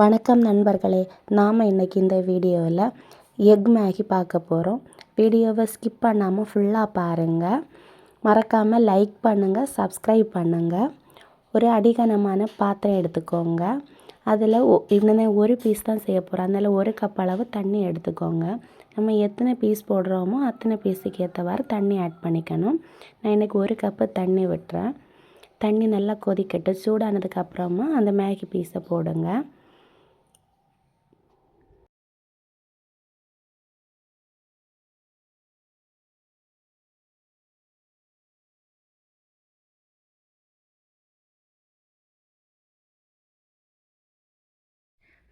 வணக்கம் நண்பர்களே, நாம் இன்றைக்கி இந்த வீடியோவில் எக் மேகி பார்க்க போகிறோம். வீடியோவை ஸ்கிப் பண்ணாமல் ஃபுல்லாக பாருங்கள். மறக்காமல் லைக் பண்ணுங்கள், சப்ஸ்கிரைப் பண்ணுங்கள். ஒரு அடிகனமான பாத்திரம் எடுத்துக்கோங்க. அதில் இன்னும் ஒரு பீஸ் தான் செய்ய போகிறோம். அதில் 1 கப் அளவு தண்ணி எடுத்துக்கோங்க. நம்ம எத்தனை பீஸ் போடுறோமோ அத்தனை பீஸுக்கு ஏற்றவாறு தண்ணி ஆட் பண்ணிக்கணும். நான் இன்றைக்கி 1 கப்பு தண்ணி விட்டுறேன். தண்ணி நல்லா கொதிக்கட்டு. சூடானதுக்கப்புறமா அந்த மேகி பீஸை போடுங்க.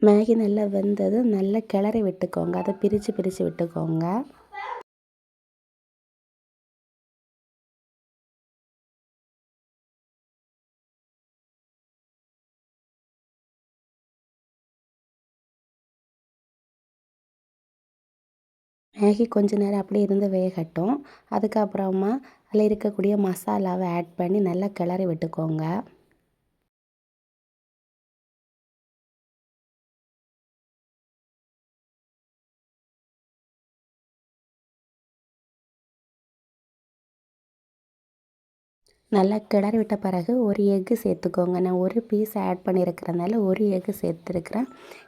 மேகி நல்லா வெந்தது நல்லா கிளறி விட்டுக்கோங்க. அதை பிரித்து விட்டுக்கோங்க. மேகி கொஞ்ச நேரம் அப்படியே இருந்து வேகட்டும். அதுக்கப்புறமா அதில் இருக்கக்கூடிய மசாலாவை ஆட் பண்ணி நல்லா கிளறி விட்டுக்கோங்க. நல்லா கிளறி விட்ட பிறகு ஒரு எக்கு சேர்த்துக்கோங்க. நான் ஒரு பீஸ் ஆட் பண்ணியிருக்கிறதுனால ஒரு எக்கு சேர்த்துருக்குறேன்.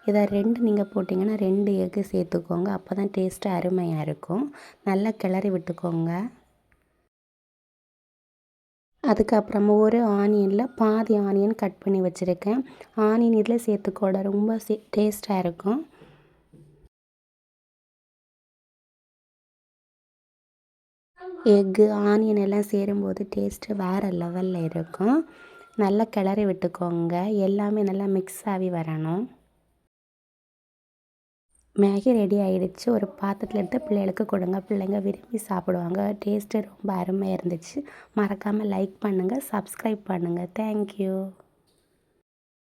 இதை 2 நீங்கள் போட்டிங்கன்னா 2 எக்கு சேர்த்துக்கோங்க. அப்போ தான் டேஸ்ட்டு அருமையாக இருக்கும். நல்லா கிளறி விட்டுக்கோங்க. அதுக்கப்புறமா ஒரு ஆனியனில் பாதி ஆனியன் கட் பண்ணி வச்சுருக்கேன். ஆனியன் இதில் சேர்த்துக்கோட ரொம்ப டேஸ்ட்டாக இருக்கும். எக்கு ஆனியன் எல்லாம் சேரும்போது டேஸ்ட்டு வேறு லெவலில் இருக்கும். நல்லா கிளறி விட்டுக்கோங்க. எல்லாமே நல்லா மிக்ஸ் ஆகி வரணும். மேகி ரெடி ஆகிடுச்சு. ஒரு பாத்திரத்தில் எடுத்து பிள்ளைகளுக்கு கொடுங்க. பிள்ளைங்க விரும்பி சாப்பிடுவாங்க. டேஸ்ட்டு ரொம்ப அருமையாக இருந்துச்சு. மறக்காமல் லைக் பண்ணுங்கள், சப்ஸ்கிரைப் பண்ணுங்கள். தேங்க்யூ.